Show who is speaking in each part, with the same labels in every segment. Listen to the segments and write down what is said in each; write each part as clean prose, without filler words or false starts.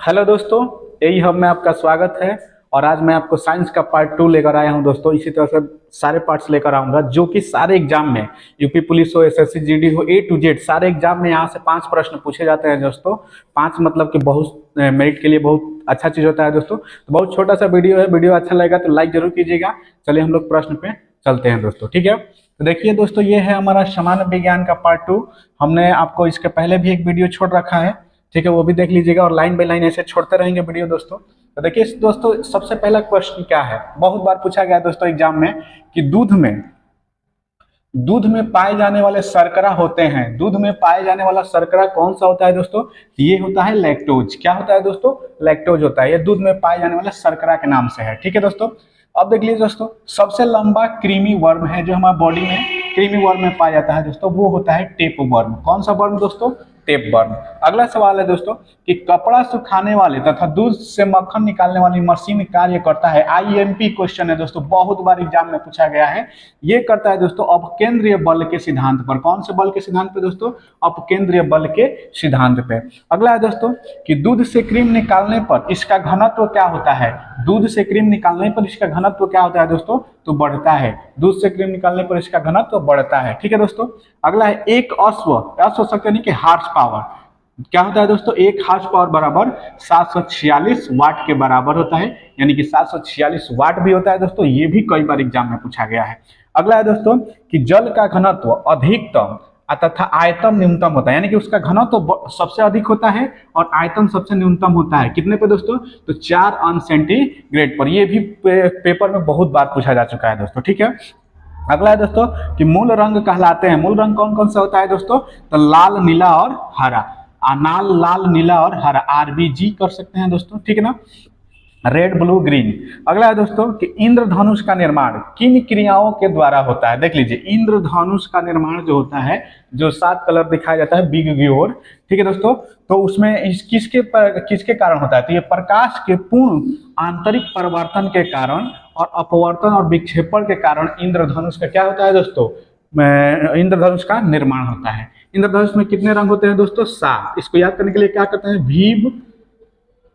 Speaker 1: Hello दोस्तों, यही hub में आपका स्वागत है। और आज मैं आपको साइंस का पार्ट 2 लेकर आया हूं दोस्तों। इसी तरह से सारे पार्ट्स लेकर आऊंगा जो कि सारे एग्जाम में, यूपी पुलिस हो, एसएससी जीडी हो, ए टू जेड सारे एग्जाम में यहाँ से 5 प्रश्न पूछे जाते हैं दोस्तों। 5 मतलब कि बहुत मेरिट के लिए बहुत अच्छा चीज होता है दोस्तों। तो बहुत छोटा सा वीडियो है, वीडियो अच्छा लगेगा तो लाइक जरूर कीजिएगा। चलिए हम लोग प्रश्न पे चलते हैं दोस्तों, ठीक है। तो देखिए दोस्तों, ये है हमारा सामान्य विज्ञान का पार्ट 2। हमने आपको इसके पहले भी एक वीडियो छोड़ रखा है, ठीक है, वो भी देख लीजिएगा। और लाइन बाय लाइन ऐसे छोड़ते रहेंगे वीडियो दोस्तों। तो देखिए दोस्तों, सबसे पहला क्वेश्चन क्या है, बहुत बार पूछा गया है दोस्तों एग्जाम में कि दूध में पाए जाने वाले शर्करा होते हैं। दूध में पाए जाने वाला शर्करा कौन सा होता है दोस्तों? ये होता है लैक्टोज। क्या होता है दोस्तों? लैक्टोज होता है। ये दूध में पाए जाने वाले शर्करा के नाम से है, ठीक है दोस्तों। अब देख लीजिए दोस्तों, सबसे लंबा क्रीमी वर्म है जो हमारे बॉडी में क्रीमी वर्म में पाया जाता है दोस्तों, वो होता है टेप वर्म। कौन सा वर्म दोस्तों? Tape worm. अगला सवाल है दोस्तों कि कपड़ा सुखाने वाले तथा दूध से मक्खन निकालने वाली मशीन कार्य करता है। आईएमपी क्वेश्चन है दोस्तों, बहुत बार एग्जाम में पूछा गया है। ये करता है दोस्तों अपकेंद्रीय बल के सिद्धांत पर। कौन से बल के सिद्धांत पे दोस्तों? अपकेंद्रीय बल के सिद्धांत पे। अगला है दोस्तों कि दूध से क्रीम निकालने पर इसका घनत्व क्या होता है? दूध से क्रीम निकालने पर इसका घनत्व क्या होता है दोस्तों? तो बढ़ता है। दूध से क्रीम निकालने पर इसका घनत्व बढ़ता है, ठीक है दोस्तों। अगला है एक अश्व शक्ति यानी कि हार्स पावर क्या होता है दोस्तों? एक हार्स पावर बराबर 746 वाट के बराबर होता है, यानी कि 746 वाट भी होता है दोस्तों। ये भी कई बार एग्जाम में पूछा गया है। अगला है दोस्तों कि जल का घनत्व अधिकतम तथा आयतन न्यूनतम होता है, यानी कि उसका घनत्व सबसे अधिक होता है और आयतन सबसे न्यूनतम होता है। कितने पे दोस्तों? तो 4 अंश सेंटीग्रेड पर। ये भी पेपर में बहुत बार पूछा जा चुका है दोस्तों, ठीक है। अगला है दोस्तों कि मूल रंग कहलाते हैं। मूल रंग कौन कौन सा होता है दोस्तों? तो लाल, नीला और हरा। लाल, नीला और हरा, आरबीजी कर सकते हैं दोस्तों, ठीक है ना। Red, blue, green. अगला है दोस्तों कि इंद्रधनुष का निर्माण किन क्रियाओं के द्वारा होता है? देख लीजिए, इंद्रधनुष का निर्माण जो होता है, जो 7 कलर दिखाया जाता है बिग की ओर, ठीक है दोस्तों, तो उसमें किसके कारण होता है? तो ये प्रकाश के पूर्ण आंतरिक परिवर्तन के कारण और अपवर्तन और विक्षेपण के कारण इंद्रधनुष का क्या होता है दोस्तों? इंद्रधनुष का निर्माण होता है। इंद्रधनुष में कितने रंग होते हैं दोस्तों? 7। इसको याद करने के लिए क्या करते हैं? भीव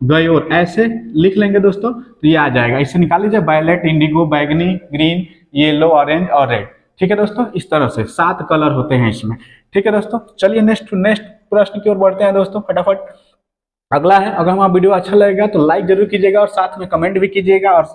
Speaker 1: गयोर ऐसे लिख लेंगे दोस्तों, तो ये आ जाएगा। इससे निकाल लीजिए वायलेट, इंडिगो, बैगनी, ग्रीन, येलो, ऑरेंज और रेड, ठीक है दोस्तों। इस तरह से 7 कलर होते हैं इसमें, ठीक है दोस्तों। चलिए नेक्स्ट प्रश्न की ओर बढ़ते हैं दोस्तों फटाफट। अगला है, अगर हमारा वीडियो अच्छा लगेगा तो लाइक जरूर कीजिएगा और साथ में कमेंट भी कीजिएगा और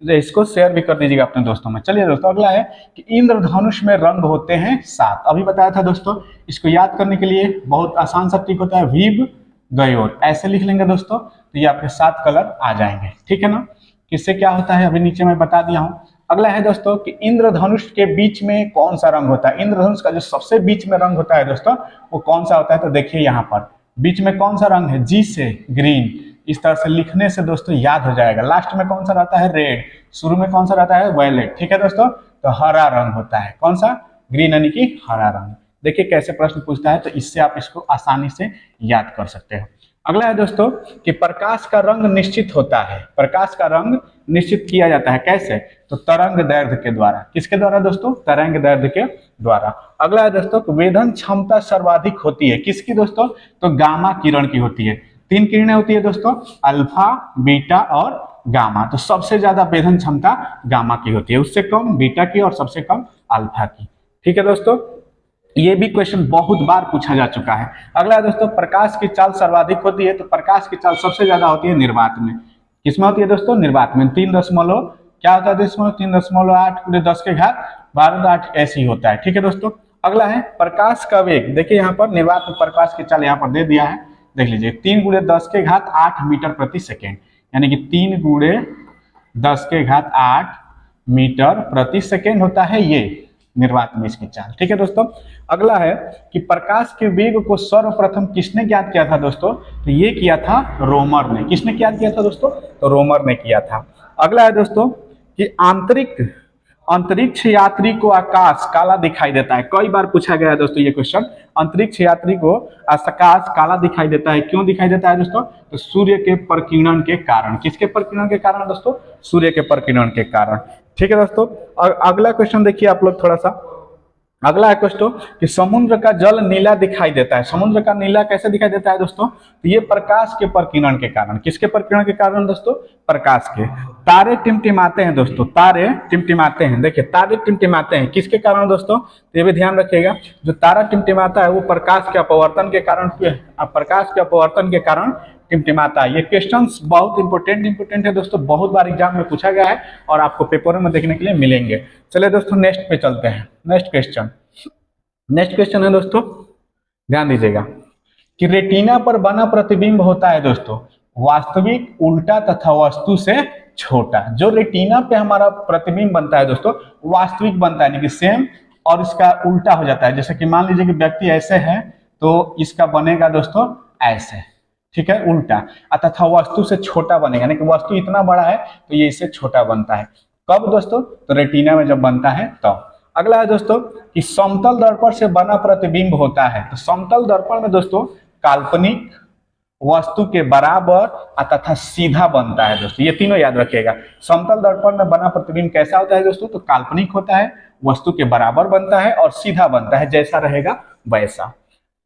Speaker 1: इसको शेयर भी कर दीजिएगा अपने दोस्तों में। चलिए दोस्तों, अगला है कि इंद्रधनुष में रंग होते हैं 7। अभी बताया था दोस्तों। इसको याद करने के लिए बहुत आसान सा ट्रिक होता है, वीव गयोर ऐसे लिख लेंगे दोस्तों, तो ये आपके 7 कलर आ जाएंगे, ठीक है ना। किससे क्या होता है अभी नीचे मैं बता दिया हूं। अगला है दोस्तों कि इंद्रधनुष के बीच में कौन सा रंग होता है? इंद्रधनुष का जो सबसे बीच में रंग होता है दोस्तों, वो कौन सा होता है? तो देखिए यहाँ पर बीच में कौन सा रंग है? जी से ग्रीन। इस तरह से लिखने से दोस्तों याद हो जाएगा। लास्ट में कौन सा रहता है? रेड। शुरू में कौन सा रहता है? वायलेट, ठीक है दोस्तों। तो हरा रंग होता है। कौन सा? ग्रीन, यानी कि हरा रंग। देखिए कैसे प्रश्न पूछता है, तो इससे आप इसको आसानी से याद कर सकते हो। अगला है दोस्तों कि प्रकाश का रंग निश्चित होता है। प्रकाश का रंग निश्चित किया जाता है कैसे? तो तरंग दैर्ध्य के द्वारा। किसके द्वारा दोस्तों? तरंग दैर्ध्य के द्वारा। अगला है दोस्तों कि वेधन क्षमता सर्वाधिक होती है किसकी दोस्तों? तो गामा किरण की होती है। 3 किरणें होती है दोस्तों, अल्फा, बीटा और गामा। तो सबसे ज्यादा वेधन क्षमता गामा की होती है, उससे कम बीटा की और सबसे कम अल्फा की, ठीक है दोस्तों। ये भी क्वेश्चन बहुत बार पूछा जा चुका है। अगला है दोस्तों, प्रकाश की चाल सर्वाधिक होती है। तो प्रकाश की चाल सबसे ज्यादा होती है निर्वात में। किसमें होती है दोस्तों? निर्वात में। 3 दशमलव क्या होता है दोस्तों? 3.8 × 10 के घात 12 ऐसी होता है, ठीक है दोस्तों। अगला है प्रकाश का वेग। देखिए यहाँ पर निर्वात में प्रकाश की चाल यहाँ पर दे दिया है, देख लीजिए, 3 × 10 के घात 8 मीटर प्रति सेकेंड, यानी कि 3 × 10 के घात 8 मीटर प्रति सेकेंड होता है ये निर्वात में इसकी चाल, ठीक है दोस्तों। अगला है कि प्रकाश के वेग को सर्वप्रथम किसने ज्ञात किया था दोस्तों? तो ये किया था रोमर ने। किसने ज्ञात किया था दोस्तों? तो रोमर ने किया था। अगला है दोस्तों कि अंतरिक्ष यात्री को आकाश काला दिखाई देता है। कई बार पूछा गया है दोस्तों ये क्वेश्चन। अंतरिक्ष यात्री को आकाश काला दिखाई देता है, क्यों दिखाई देता है दोस्तों? तो सूर्य के प्रकीर्णन के कारण। किसके प्रकीर्णन के कारण दोस्तों? सूर्य के प्रकीर्णन के कारण, ठीक है दोस्तों। और अगला क्वेश्चन देखिए आप लोग थोड़ा सा। अगला है दोस्तों कि समुद्र का जल नीला दिखाई देता है। समुद्र का नीला कैसे दिखाई देता है दोस्तों? तो ये प्रकाश के प्रकीर्णन के कारण। किसके प्रकीर्णन के कारण दोस्तों? प्रकाश के। तारे टिमटिमाते हैं दोस्तों, तारे टिमटिमाते हैं। देखिए तारे टिमटिमाते हैं किसके कारण दोस्तों? तो ये भी ध्यान रखिएगा, जो तारा टिमटिमाता है वो प्रकाश के अपवर्तन के कारण, प्रकाश के अपवर्तन के कारण टिमटिमाता है। ये क्वेश्चंस बहुत इंपोर्टेंट है दोस्तों, बहुत बार एग्जाम में पूछा गया है और आपको पेपरों में देखने के लिए मिलेंगे। चलिए दोस्तों नेक्स्ट पे चलते हैं। नेक्स्ट क्वेश्चन है दोस्तों, ध्यान दीजिएगा कि रेटिना पर बना प्रतिबिंब होता है दोस्तों वास्तविक, उल्टा तथा वस्तु से छोटा। जो रेटिना पे हमारा प्रतिबिंब बनता है दोस्तों वास्तविक बनता है, यानी कि सेम, और इसका उल्टा हो जाता है। जैसे कि मान लीजिए कि व्यक्ति ऐसे है तो इसका बनेगा दोस्तों ऐसे, ठीक है, उल्टा, तथा वस्तु से छोटा बनेगा, यानी कि वस्तु इतना बड़ा है तो ये इससे छोटा बनता है। कब दोस्तों? तो रेटिना में जब बनता है तब। तो। अगला है दोस्तों कि समतल दर्पण से बना प्रतिबिंब होता है। तो समतल दर्पण में दोस्तों काल्पनिक, वस्तु के बराबर तथा सीधा बनता है दोस्तों। ये तीनों याद रखिएगा। समतल दर्पण में बना प्रतिबिंब कैसा होता है दोस्तों? तो काल्पनिक होता है, वस्तु के बराबर बनता है और सीधा बनता है, जैसा रहेगा वैसा।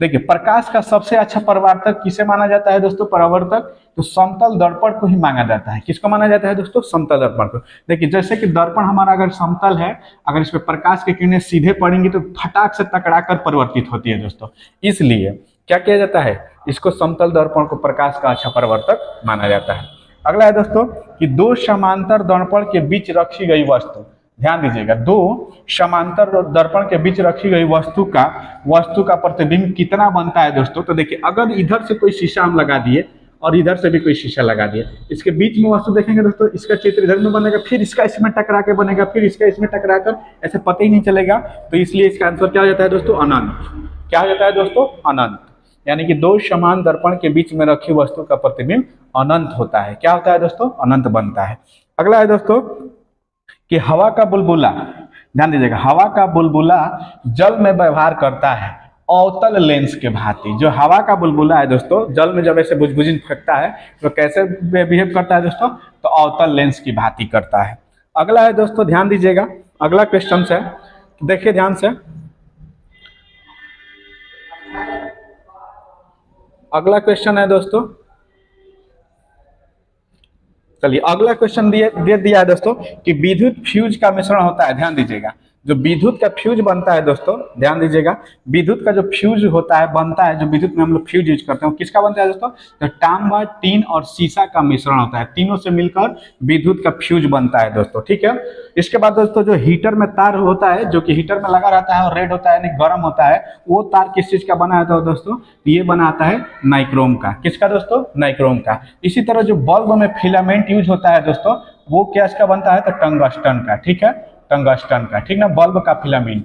Speaker 1: देखिए प्रकाश का सबसे अच्छा परावर्तक किसे माना जाता है दोस्तों? परावर्तक तो समतल दर्पण को ही माना जाता है। किसको माना जाता है दोस्तों? समतल दर्पण को। देखिए जैसे कि दर्पण हमारा अगर समतल है, अगर इस पे प्रकाश की किरणें सीधे पड़ेंगी तो फटाक से टकरा कर परिवर्तित होती है दोस्तों। इसलिए क्या किया जाता है? इसको समतल दर्पण को प्रकाश का अच्छा परावर्तक माना जाता है। अगला है दोस्तों कि दो समांतर दर्पण के बीच रखी गई वस्तु, ध्यान दीजिएगा, दो समांतर दर्पण के बीच रखी गई वस्तु का प्रतिबिंब कितना बनता है दोस्तों? तो देखिए अगर इधर से कोई शीशा हम लगा दिए और इधर से भी कोई शीशा लगा दिए, इसके बीच में वस्तु देखेंगे दोस्तों, इसका चित्र इधर में बनेगा, फिर इसका इसमें टकरा के बनेगा, फिर इसका इसमें टकरा कर, ऐसे पता ही नहीं चलेगा। तो इसलिए इसका आंसर क्या हो जाता है दोस्तों? अनंत। क्या हो जाता है दोस्तों? अनंत। यानी कि दो समान दर्पण के बीच में रखी वस्तु का प्रतिबिंब अनंत होता है। क्या होता है दोस्तों? अनंत बनता है। अगला है दोस्तों कि हवा का बुलबुला, ध्यान दीजिएगा, हवा का बुलबुला जल में व्यवहार करता है अवतल लेंस के भांति। जो हवा का बुलबुला है दोस्तों जल में जब ऐसे बुझबुझिन फेंकता है तो कैसे बिहेव करता है दोस्तों? तो अवतल लेंस की भांति करता है। अगला है दोस्तों, ध्यान दीजिएगा, अगला क्वेश्चन है, देखिए ध्यान से। अगला क्वेश्चन है दोस्तों, चलिए अगला क्वेश्चन दे दिया है दोस्तों कि विद्युत फ्यूज का मिश्रण होता है। ध्यान दीजिएगा, जो विद्युत का फ्यूज बनता है दोस्तों, ध्यान दीजिएगा, विद्युत का जो फ्यूज होता है बनता है, जो विद्युत में हम लोग फ्यूज यूज करते हैं, किसका बनता है दोस्तों? तो तांबा, टीन और सीसा का मिश्रण होता है। तीनों से मिलकर विद्युत का फ्यूज बनता है दोस्तों, ठीक है। इसके बाद दोस्तों जो हीटर में तार होता है, जो कि हीटर में लगा रहता है और रेड होता है यानी गर्म होता है, वो तार किस चीज का बना होता है दोस्तों? ये बनाता है नाइक्रोम का। किसका दोस्तों? नाइक्रोम का। इसी तरह जो बल्ब में फिलामेंट यूज होता है दोस्तों, वो क्या इसका बनता है? तो टंगस्टन का, ठीक है, टंगस्टन का, ठीक ना, बल्ब का फिलामेंट।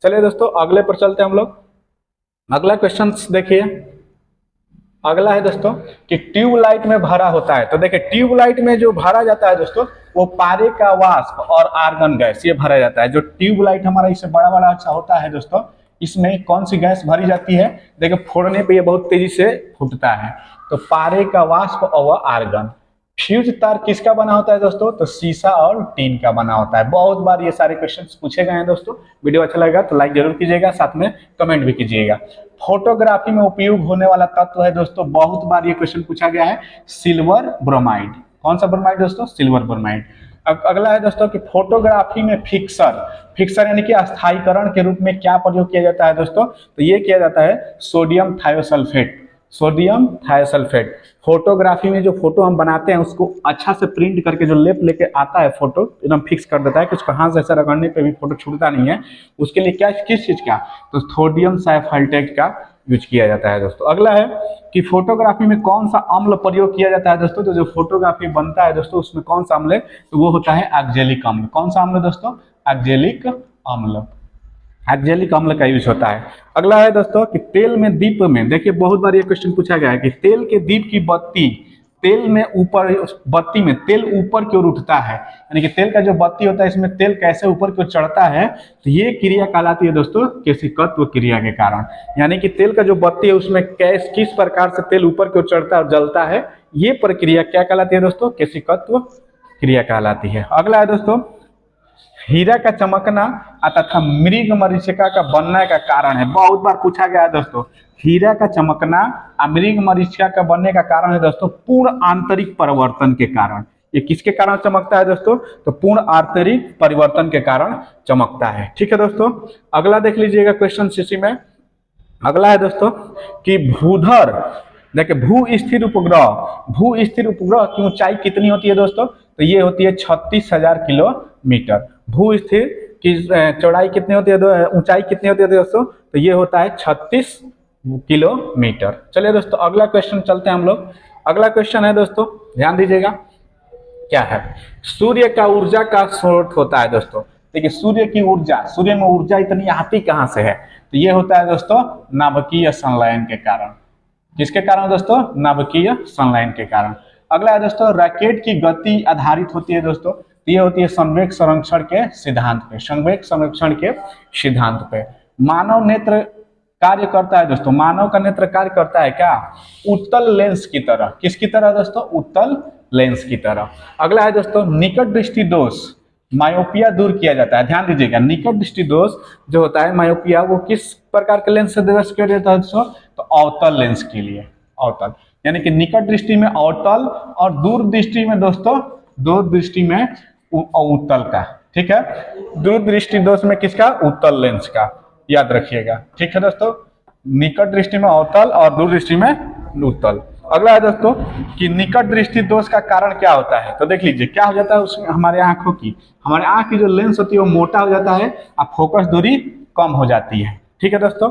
Speaker 1: चलिए दोस्तों अगले पर चलते हैं हम लोग। अगला क्वेश्चन देखिए, अगला है दोस्तों कि ट्यूबलाइट में भरा होता है। तो देखिए ट्यूबलाइट में जो भरा जाता है दोस्तों वो पारे का वाष्प और आर्गन गैस, ये भरा जाता है। जो ट्यूबलाइट हमारा इससे बड़ा बड़ा अच्छा होता है दोस्तों, इसमें कौन सी गैस भरी जाती है? देखिए फोड़ने पे ये बहुत तेजी से फूटता है, तो पारे का वाष्प और आर्गन। फ्यूज तार किसका बना होता है दोस्तों? तो सीसा और टीन का बना होता है। बहुत बार ये सारे क्वेश्चंस पूछे गए हैं दोस्तों। वीडियो अच्छा लगेगा तो लाइक जरूर कीजिएगा, साथ में कमेंट भी कीजिएगा। फोटोग्राफी में उपयोग होने वाला तत्व है दोस्तों, बहुत बार ये क्वेश्चन पूछा गया है, सिल्वर ब्रोमाइड। कौन सा ब्रोमाइड दोस्तों? Silver bromide. अगला है दोस्तों कि फोटोग्राफी में फिक्सर यानी कि अस्थायीकरण के रूप में क्या प्रयोग किया जाता है दोस्तों? तो ये किया जाता है sodium thiosulphate. Sodium thiosulphate photography में जो फोटो हम बनाते हैं उसको अच्छा से प्रिंट करके जो लेप लेके आता है, फोटो एकदम फिक्स कर देता है कि उसको हाथ से ऐसा रगड़ने पे भी फोटो छूटता नहीं है। उसके लिए क्या, किस चीज का? तो सोडियम साल्फेट का यूज किया जाता है दोस्तों। अगला है कि फोटोग्राफी में कौन सा अम्ल प्रयोग किया जाता है दोस्तों? तो जो फोटोग्राफी बनता है दोस्तों उसमें कौन सा अम्ल है? तो वो होता है ऑक्जेलिक अम्ल। कौन सा अम्ल दोस्तों? ऑक्जेलिक अम्ल। ऑक्जेलिक अम्ल का यूज होता है। अगला है दोस्तों कि तेल में दीप में, देखिए बहुत बार ये क्वेश्चन पूछा गया है कि तेल के दीप की बत्ती, तेल में ऊपर, बत्ती में तेल ऊपर की ओर उठता है, यानी कि तेल का जो बत्ती होता है इसमें तेल कैसे ऊपर की ओर चढ़ता है, तो ये क्रिया कहलाती है दोस्तों केशिकत्व क्रिया के कारण। यानी कि तेल का जो बत्ती है उसमें किस प्रकार से तेल ऊपर की ओर चढ़ता है और जलता है, ये प्रक्रिया क्या कहलाती है दोस्तों? केशिकत्व क्रिया कहलाती है। अगला है दोस्तों हीरा का चमकना तथा मृग मरीचिका का बनने का कारण है। बहुत बार पूछा गया है दोस्तों, हीरा का चमकना और मृग मरीचिका का बनने का कारण है दोस्तों पूर्ण आंतरिक परिवर्तन के कारण। ये किसके कारण चमकता है दोस्तों? तो पूर्ण आंतरिक परिवर्तन के कारण चमकता है। ठीक है दोस्तों, अगला देख लीजिएगा क्वेश्चन इसी में। अगला है दोस्तों कि भूधर, देखिए भू स्थिर उपग्रह की ऊंचाई कितनी होती है दोस्तों? तो ये होती है 36,000 किलोमीटर। भू स्थिर की चौड़ाई कितनी होती है, ऊंचाई कितनी होती है दोस्तों? तो ये होता है 36 किलोमीटर। चलिए दोस्तों अगला क्वेश्चन चलते हैं हम लोग। अगला क्वेश्चन है दोस्तों, ध्यान दीजिएगा, क्या है? सूर्य का ऊर्जा का स्रोत होता है दोस्तों। देखिए सूर्य की ऊर्जा, सूर्य में ऊर्जा इतनी आती कहां से है? तो ये होता है दोस्तों नाभिकीय संलयन के कारण। किसके कारण दोस्तों? नाभिकीय संलयन के कारण। अगला है दोस्तों, रॉकेट की गति आधारित होती है दोस्तों। ये होती है संवेग संरक्षण के सिद्धांत पे, संवेग संरक्षण के सिद्धांत पे। मानव नेत्र कार्य करता है दोस्तों, मानव का नेत्र कार्य करता है क्या? उत्तल लेंस की तरह। किसकी तरह दोस्तों? उत्तल लेंस की तरह। अगला है दोस्तों, निकट दृष्टि दोष, मायोपिया दूर किया जाता है। ध्यान दीजिएगा, निकट दृष्टि दोष जो होता है मायोपिया, वो किस प्रकार के लेंस से दूर किया जाता है दोस्तों? तो अवतल लेंस के लिए, अवतल, यानी कि निकट दृष्टि में अवतल और दूर दृष्टि में दोस्तों, दूर दृष्टि में उत्तल का। ठीक है, दूर दृष्टि दोष में किसका? उत्तल लेंस का, याद रखिएगा। ठीक है दोस्तों, निकट दृष्टि में अवतल और दूर दृष्टि में उत्तल। अगला है दोस्तों कि निकट दृष्टि दोष का कारण क्या होता है? तो देख लीजिए क्या हो जाता है उसमें, हमारे आंखों की, हमारे आंख की जो लेंस होती है वो मोटा हो जाता है और फोकस दूरी कम हो जाती है। ठीक है दोस्तों,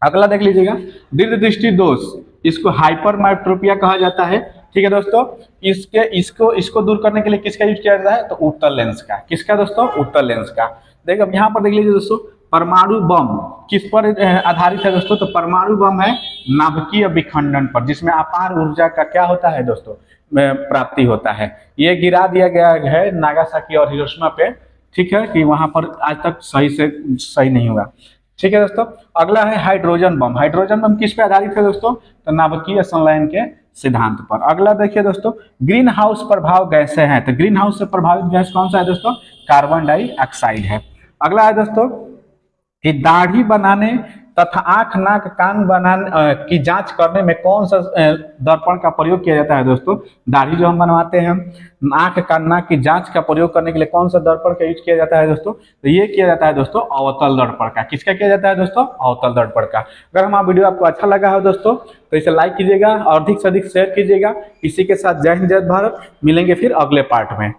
Speaker 1: अगला देख लीजिएगा, दीर्घ दृष्टि दोष, इसको हाइपरमेट्रोपिया कहा जाता है। ठीक है दोस्तों, इसको दूर करने के लिए किसका यूज किया जाता है? तो उत्तल लेंस का। किसका दोस्तों? उत्तल लेंस का। देखिए अब यहाँ पर देख लीजिए दोस्तों, परमाणु बम किस पर आधारित है दोस्तों? तो परमाणु बम है नाभिकीय विखंडन पर, जिसमें अपार ऊर्जा का क्या होता है दोस्तों? प्राप्ति होता है। ये गिरा दिया गया है नागासाकी और हिरोशिमा पे। ठीक है, कि वहां पर आज तक सही नहीं हुआ। ठीक है दोस्तों, अगला है हाइड्रोजन बम। हाइड्रोजन बम किस पे आधारित है दोस्तों? तो नाभिकीय संलयन के सिद्धांत पर। अगला देखिए दोस्तों, ग्रीन हाउस प्रभाव गैसें हैं। तो ग्रीन हाउस से प्रभावित गैस कौन सा है दोस्तों? कार्बन डाइऑक्साइड है। अगला है दोस्तों कि दाढ़ी बनाने तथा आंख नाक कान बनाने की जांच करने में कौन सा दर्पण का प्रयोग किया जाता है दोस्तों? दाढ़ी जो हम बनवाते हैं, आंख कान नाक की जांच का प्रयोग करने के लिए कौन सा दर्पण का यूज किया जाता है दोस्तों? तो ये किया जाता है दोस्तों अवतल दर्पण का। किसका किया जाता है दोस्तों? अवतल दर्पण का। अगर हमारा वीडियो आपको अच्छा लगा हो दोस्तों तो इसे लाइक कीजिएगा और अधिक से अधिक शेयर कीजिएगा। इसी के साथ जय हिंद जय भारत, मिलेंगे फिर अगले पार्ट में।